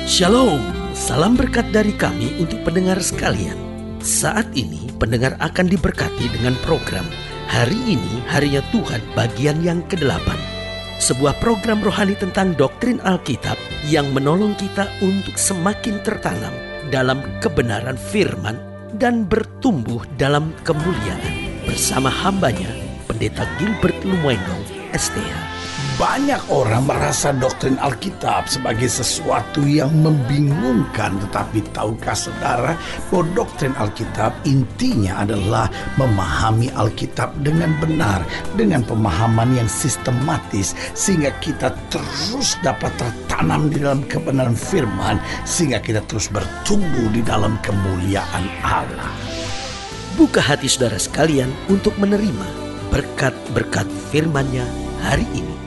Shalom, salam berkat dari kami untuk pendengar sekalian. Saat ini pendengar akan diberkati dengan program Hari Ini Harinya Tuhan bagian yang ke-8. Sebuah program rohani tentang doktrin Alkitab yang menolong kita untuk semakin tertanam dalam kebenaran firman dan bertumbuh dalam kemuliaan. Bersama hambanya, Pendeta Gilbert Lumoendong, STH. Banyak orang merasa doktrin Alkitab sebagai sesuatu yang membingungkan. Tetapi tahukah saudara bahwa doktrin Alkitab intinya adalah memahami Alkitab dengan benar, dengan pemahaman yang sistematis, sehingga kita terus dapat tertanam di dalam kebenaran firman, sehingga kita terus bertumbuh di dalam kemuliaan Allah. Buka hati saudara sekalian untuk menerima berkat-berkat firman-Nya hari ini.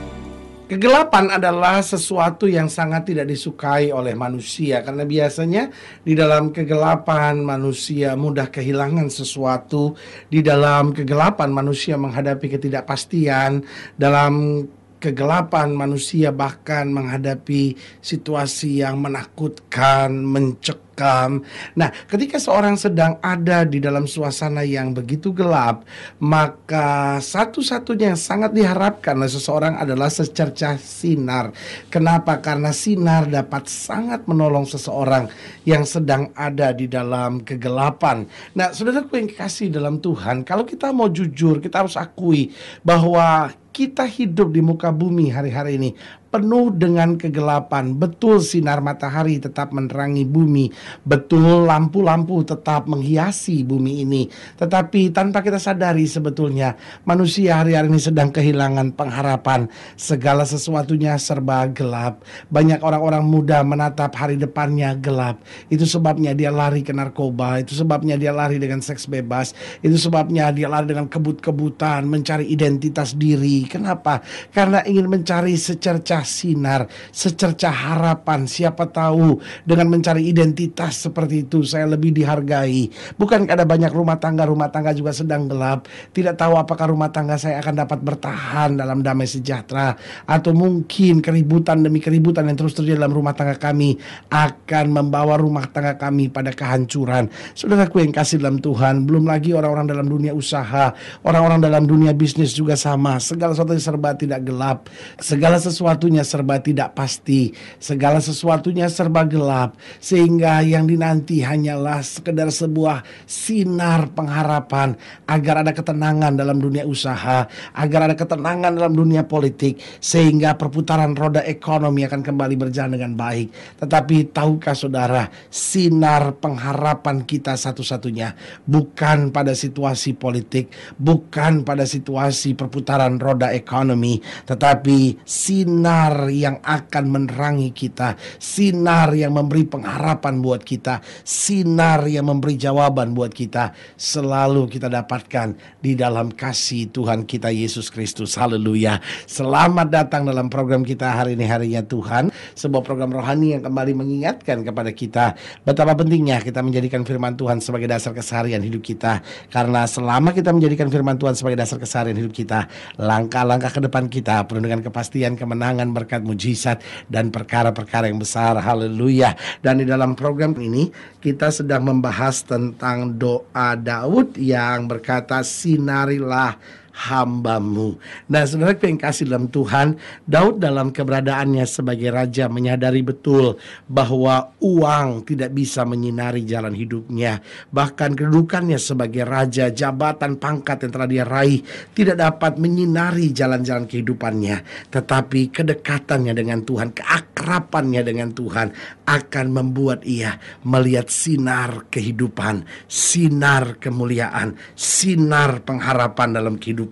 Kegelapan adalah sesuatu yang sangat tidak disukai oleh manusia, karena biasanya di dalam kegelapan manusia mudah kehilangan sesuatu. Di dalam kegelapan manusia menghadapi ketidakpastian. Dalam kegelapan manusia bahkan menghadapi situasi yang menakutkan, mencekam. Nah, ketika seorang sedang ada di dalam suasana yang begitu gelap, maka satu-satunya yang sangat diharapkan oleh seseorang adalah secercah sinar. Kenapa? Karena sinar dapat sangat menolong seseorang yang sedang ada di dalam kegelapan. Nah, saudaraku yang kekasih dalam Tuhan, kalau kita mau jujur, kita harus akui bahwa kita hidup di muka bumi hari-hari ini penuh dengan kegelapan. Betul, sinar matahari tetap menerangi bumi. Betul, lampu-lampu tetap menghiasi bumi ini. Tetapi tanpa kita sadari sebetulnya manusia hari-hari ini sedang kehilangan pengharapan. Segala sesuatunya serba gelap. Banyak orang-orang muda menatap hari depannya gelap. Itu sebabnya dia lari ke narkoba. Itu sebabnya dia lari dengan seks bebas. Itu sebabnya dia lari dengan kebut-kebutan, mencari identitas diri. Kenapa? Karena ingin mencari secercah sinar, secercah harapan. Siapa tahu dengan mencari identitas seperti itu saya lebih dihargai. Bukankah ada banyak rumah tangga juga sedang gelap. Tidak tahu apakah rumah tangga saya akan dapat bertahan dalam damai sejahtera, atau mungkin keributan demi keributan yang terus terjadi dalam rumah tangga kami akan membawa rumah tangga kami pada kehancuran. Saudaraku yang kasih dalam Tuhan, belum lagi orang-orang dalam dunia usaha, orang-orang dalam dunia bisnis juga sama. Segala sesuatu serba tidak gelap, segala sesuatunya serba tidak pasti, segala sesuatunya serba gelap, sehingga yang dinanti hanyalah sekedar sebuah sinar pengharapan agar ada ketenangan dalam dunia usaha, agar ada ketenangan dalam dunia politik, sehingga perputaran roda ekonomi akan kembali berjalan dengan baik. Tetapi tahukah saudara, sinar pengharapan kita satu-satunya bukan pada situasi politik, bukan pada situasi perputaran roda ekonomi, tetapi sinar yang akan menerangi kita, sinar yang memberi pengharapan buat kita, sinar yang memberi jawaban buat kita, selalu kita dapatkan di dalam kasih Tuhan kita Yesus Kristus. Haleluya. Selamat datang dalam program kita hari ini, Harinya Tuhan, sebuah program rohani yang kembali mengingatkan kepada kita betapa pentingnya kita menjadikan firman Tuhan sebagai dasar keseharian hidup kita. Karena selama kita menjadikan firman Tuhan sebagai dasar keseharian hidup kita, langkah-langkah ke depan kita penuh dengan kepastian, kemenangan, berkat, mujizat, dan perkara-perkara yang besar. Haleluya. Dan di dalam program ini kita sedang membahas tentang doa Daud yang berkata, sinarilah hamba-Mu. Nah, saudara yang kasih dalam Tuhan, Daud dalam keberadaannya sebagai raja menyadari betul bahwa uang tidak bisa menyinari jalan hidupnya. Bahkan kedudukannya sebagai raja, jabatan, pangkat yang telah dia raih tidak dapat menyinari jalan-jalan kehidupannya. Tetapi kedekatannya dengan Tuhan, keakrabannya dengan Tuhan akan membuat ia melihat sinar kehidupan, sinar kemuliaan, sinar pengharapan dalam kehidupannya.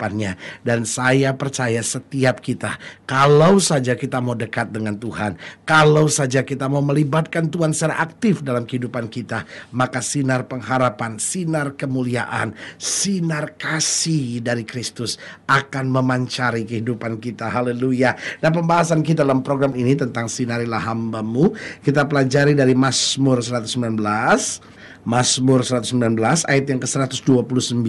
Dan saya percaya setiap kita, kalau saja kita mau dekat dengan Tuhan, kalau saja kita mau melibatkan Tuhan secara aktif dalam kehidupan kita, maka sinar pengharapan, sinar kemuliaan, sinar kasih dari Kristus akan memancari kehidupan kita. Haleluya. Dan pembahasan kita dalam program ini tentang sinarilah hamba-Mu, kita pelajari dari Mazmur 119 Mazmur 119 ayat yang ke-129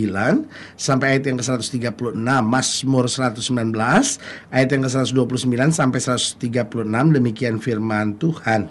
sampai ayat yang ke-136. Mazmur 119 ayat yang ke-129 sampai 136, demikian firman Tuhan.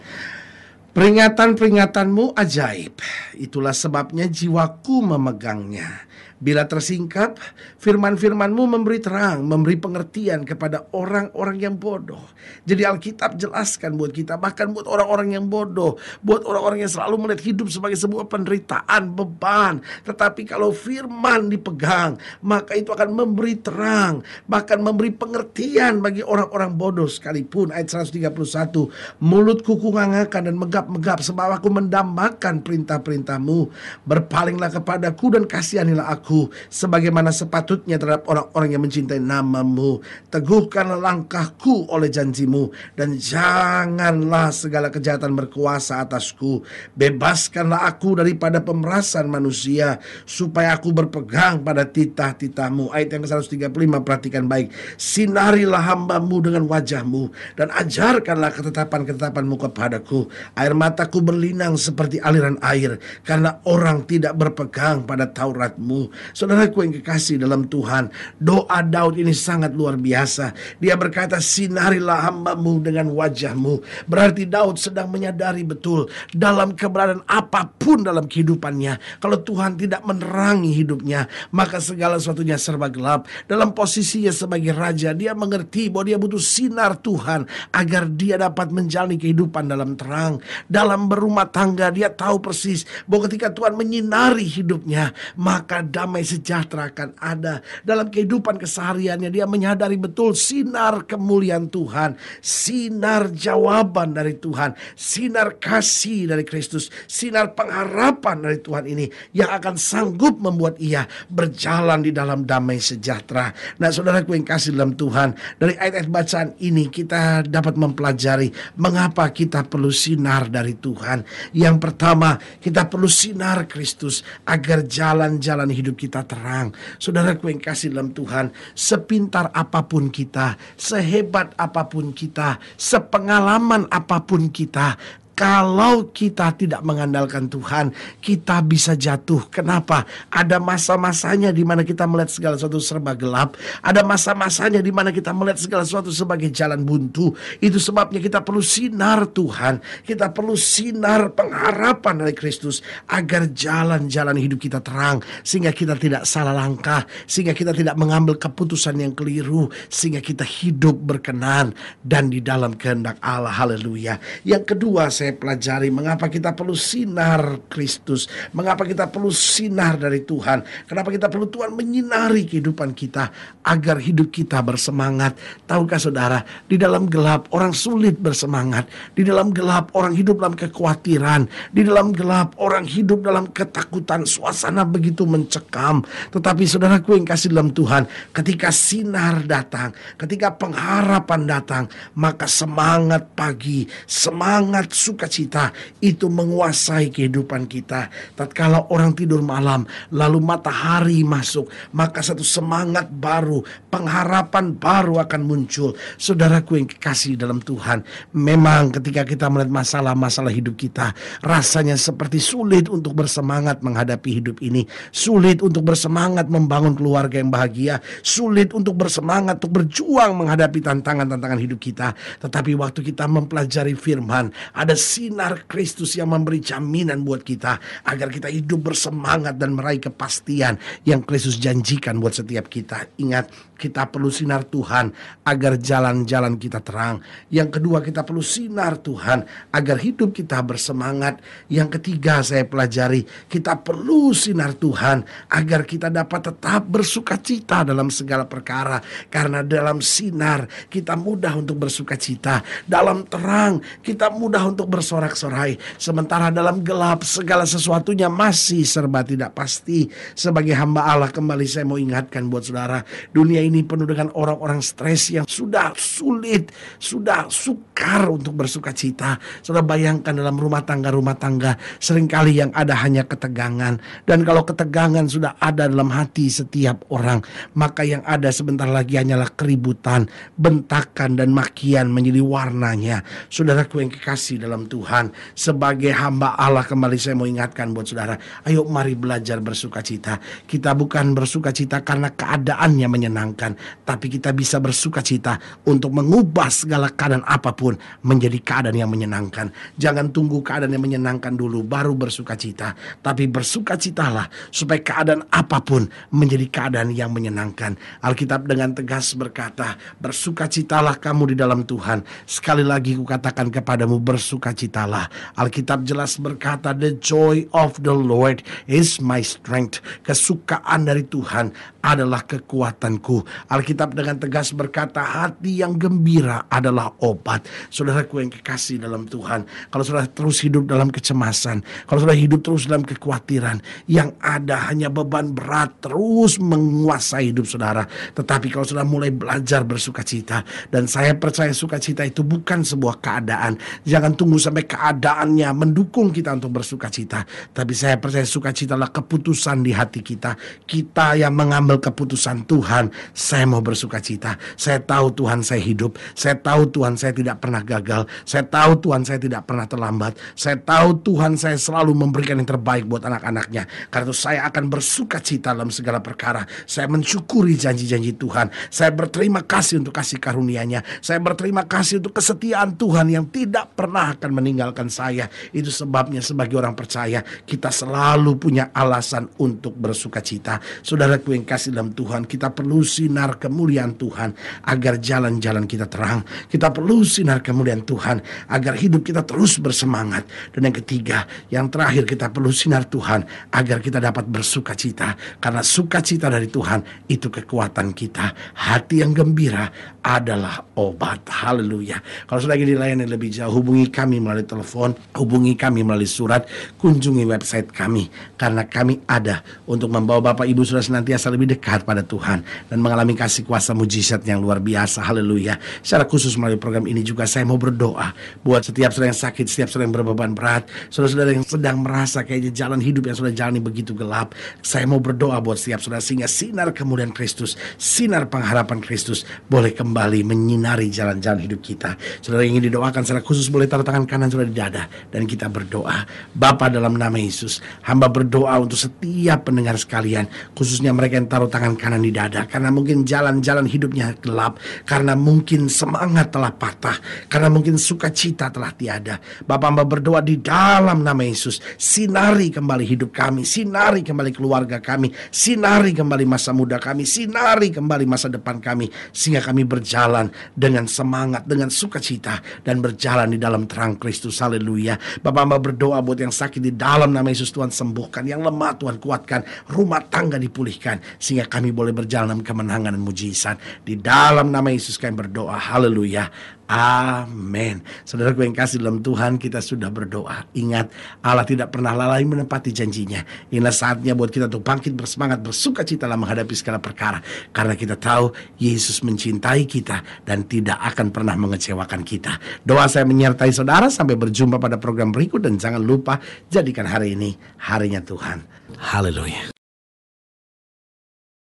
Peringatan-peringatanmu ajaib, itulah sebabnya jiwaku memegangnya. Bila tersingkap, firman-firmanmu memberi terang, memberi pengertian kepada orang-orang yang bodoh. Jadi Alkitab jelaskan buat kita, bahkan buat orang-orang yang bodoh, buat orang-orang yang selalu melihat hidup sebagai sebuah penderitaan, beban. Tetapi kalau firman dipegang, maka itu akan memberi terang, bahkan memberi pengertian bagi orang-orang bodoh sekalipun. Ayat 131, mulutku kungangakan dan megap-megap sebab aku mendambakan perintah-perintahmu. Berpalinglah kepadaku dan kasihanilah aku, sebagaimana sepatutnya terhadap orang-orang yang mencintai namamu. Teguhkanlah langkahku oleh janjimu, dan janganlah segala kejahatan berkuasa atasku. Bebaskanlah aku daripada pemerasan manusia, supaya aku berpegang pada titah-titahmu. Ayat yang ke-135, perhatikan baik. Sinarilah hambamu dengan wajahmu, dan ajarkanlah ketetapan-ketetapanmu kepadaku. Air mataku berlinang seperti aliran air, karena orang tidak berpegang pada Tauratmu. Saudaraku yang kekasih dalam Tuhan, doa Daud ini sangat luar biasa. Dia berkata, sinarilah hambamu dengan wajahmu. Berarti Daud sedang menyadari betul dalam keberadaan apapun dalam kehidupannya, kalau Tuhan tidak menerangi hidupnya, maka segala sesuatunya serba gelap. Dalam posisinya sebagai raja, dia mengerti bahwa dia butuh sinar Tuhan agar dia dapat menjalani kehidupan dalam terang. Dalam berumah tangga, dia tahu persis bahwa ketika Tuhan menyinari hidupnya, maka damai sejahtera akan ada. Dalam kehidupan kesehariannya, dia menyadari betul sinar kemuliaan Tuhan, sinar jawaban dari Tuhan, sinar kasih dari Kristus, sinar pengharapan dari Tuhan ini yang akan sanggup membuat ia berjalan di dalam damai sejahtera. Nah, saudaraku yang kasih dalam Tuhan, dari ayat-ayat bacaan ini kita dapat mempelajari mengapa kita perlu sinar dari Tuhan. Yang pertama, kita perlu sinar Kristus agar jalan-jalan hidup kita terang. Saudaraku yang kasih dalam Tuhan, sepintar apapun kita, sehebat apapun kita, sepengalaman apapun kita, kalau kita tidak mengandalkan Tuhan, kita bisa jatuh. Kenapa? Ada masa-masanya di mana kita melihat segala sesuatu serba gelap. Ada masa-masanya di mana kita melihat segala sesuatu sebagai jalan buntu. Itu sebabnya kita perlu sinar Tuhan. Kita perlu sinar pengharapan dari Kristus agar jalan-jalan hidup kita terang, sehingga kita tidak salah langkah, sehingga kita tidak mengambil keputusan yang keliru, sehingga kita hidup berkenan dan di dalam kehendak Allah. Haleluya. Yang kedua, saya pelajari mengapa kita perlu sinar Kristus, mengapa kita perlu sinar dari Tuhan, kenapa kita perlu Tuhan menyinari kehidupan kita agar hidup kita bersemangat. Tahukah saudara, di dalam gelap orang sulit bersemangat, di dalam gelap orang hidup dalam kekhawatiran, di dalam gelap orang hidup dalam ketakutan, suasana begitu mencekam. Tetapi saudaraku yang kasih dalam Tuhan, ketika sinar datang, ketika pengharapan datang, maka semangat pagi, semangat sukacita itu menguasai kehidupan kita. Tatkala orang tidur malam, lalu matahari masuk, maka satu semangat baru, pengharapan baru akan muncul. Saudaraku yang kekasih dalam Tuhan, memang ketika kita melihat masalah-masalah hidup kita, rasanya seperti sulit untuk bersemangat menghadapi hidup ini, sulit untuk bersemangat membangun keluarga yang bahagia, sulit untuk bersemangat untuk berjuang menghadapi tantangan-tantangan hidup kita. Tetapi waktu kita mempelajari firman, ada sinar Kristus yang memberi jaminan buat kita agar kita hidup bersemangat dan meraih kepastian yang Kristus janjikan buat setiap kita. Ingat, kita perlu sinar Tuhan agar jalan-jalan kita terang. Yang kedua, kita perlu sinar Tuhan agar hidup kita bersemangat. Yang ketiga, saya pelajari, kita perlu sinar Tuhan agar kita dapat tetap bersukacita dalam segala perkara. Karena dalam sinar kita mudah untuk bersukacita, dalam terang kita mudah untuk bersorak-sorai. Sementara dalam gelap segala sesuatunya masih serba tidak pasti. Sebagai hamba Allah, kembali saya mau ingatkan buat saudara, dunia ini penuh dengan orang-orang stres yang sudah sulit, sudah sukar untuk bersukacita. Saudara bayangkan dalam rumah tangga seringkali yang ada hanya ketegangan. Dan kalau ketegangan sudah ada dalam hati setiap orang, maka yang ada sebentar lagi hanyalah keributan, bentakan dan makian menjadi warnanya. Saudaraku yang kekasih dalam dalam Tuhan. Sebagai hamba Allah, kembali saya mau ingatkan buat saudara, ayo mari belajar bersukacita. Kita bukan bersukacita karena keadaannya menyenangkan, tapi kita bisa bersukacita untuk mengubah segala keadaan apapun menjadi keadaan yang menyenangkan. Jangan tunggu keadaan yang menyenangkan dulu baru bersukacita, tapi bersukacitalah supaya keadaan apapun menjadi keadaan yang menyenangkan. Alkitab dengan tegas berkata, bersukacitalah kamu di dalam Tuhan. Sekali lagi kukatakan kepadamu, bersukacitalah. Alkitab jelas berkata, the joy of the Lord is my strength. Kesukaan dari Tuhan adalah kekuatanku. Alkitab dengan tegas berkata, hati yang gembira adalah obat. Saudaraku yang kekasih dalam Tuhan, kalau saudara terus hidup dalam kecemasan, kalau saudara hidup terus dalam kekhawatiran, yang ada hanya beban berat terus menguasai hidup saudara. Tetapi kalau saudara mulai belajar bersukacita, dan saya percaya sukacita itu bukan sebuah keadaan. Jangan tunggu sampai keadaannya mendukung kita untuk bersukacita, tapi saya percaya sukacita adalah keputusan di hati kita. Kita yang mengambil keputusan, Tuhan, saya mau bersukacita. Saya tahu Tuhan saya hidup. Saya tahu Tuhan saya tidak pernah gagal. Saya tahu Tuhan saya tidak pernah terlambat. Saya tahu Tuhan saya selalu memberikan yang terbaik buat anak-anaknya. Karena itu saya akan bersukacita dalam segala perkara. Saya mensyukuri janji-janji Tuhan. Saya berterima kasih untuk kasih karunia-Nya. Saya berterima kasih untuk kesetiaan Tuhan yang tidak pernah akan meninggalkan saya. Itu sebabnya sebagai orang percaya kita selalu punya alasan untuk bersukacita. Saudaraku yang kasih dalam Tuhan, kita perlu sinar kemuliaan Tuhan agar jalan-jalan kita terang. Kita perlu sinar kemuliaan Tuhan agar hidup kita terus bersemangat. Dan yang ketiga, yang terakhir, kita perlu sinar Tuhan agar kita dapat bersukacita. Karena sukacita dari Tuhan itu kekuatan kita. Hati yang gembira adalah obat. Haleluya. Kalau sudah ingin dilayani lebih jauh, hubungi kami melalui telepon, hubungi kami melalui surat, kunjungi website kami. Karena kami ada untuk membawa Bapak Ibu Saudara senantiasa lebih dekat pada Tuhan dan mengalami kasih kuasa mujizat yang luar biasa. Haleluya. Secara khusus melalui program ini juga saya mau berdoa buat setiap saudara yang sakit, setiap saudara yang berbeban berat, saudara-saudara yang sedang merasa kayaknya jalan hidup yang sudah jalani begitu gelap. Saya mau berdoa buat setiap saudara sehingga sinar kemuliaan Kristus, sinar pengharapan Kristus boleh kembali menyinari jalan-jalan hidup kita. Saudara yang ingin didoakan secara khusus boleh taruh tangan kanan saudara di dada dan kita berdoa. Bapa, dalam nama Yesus, hamba berdoa untuk setiap pendengar sekalian, khususnya mereka yang taruh tangan kanan di dada, karena mungkin jalan-jalan hidupnya gelap, karena mungkin semangat telah patah, karena mungkin sukacita telah tiada. Bapa, hamba berdoa di dalam nama Yesus, sinari kembali hidup kami, sinari kembali keluarga kami, sinari kembali masa muda kami, sinari kembali masa depan kami, sehingga kami berjalan dengan semangat, dengan sukacita, dan berjalan di dalam terang Kristus. Haleluya. Bapak, hamba berdoa buat yang sakit di dalam nama Yesus, Tuhan sembuhkan, yang lemah Tuhan kuatkan, rumah tangga dipulihkan, sehingga kami boleh berjalan dalam kemenangan dan mujizat. Di dalam nama Yesus kami berdoa. Haleluya. Amin. Saudaraku yang kasih dalam Tuhan, kita sudah berdoa. Ingat, Allah tidak pernah lalai menepati janjinya. Inilah saatnya buat kita untuk bangkit bersemangat, bersukacita dalam menghadapi segala perkara. Karena kita tahu Yesus mencintai kita dan tidak akan pernah mengecewakan kita. Doa saya menyertai saudara. Sampai berjumpa pada program berikut. Dan jangan lupa, jadikan hari ini harinya Tuhan. Haleluya.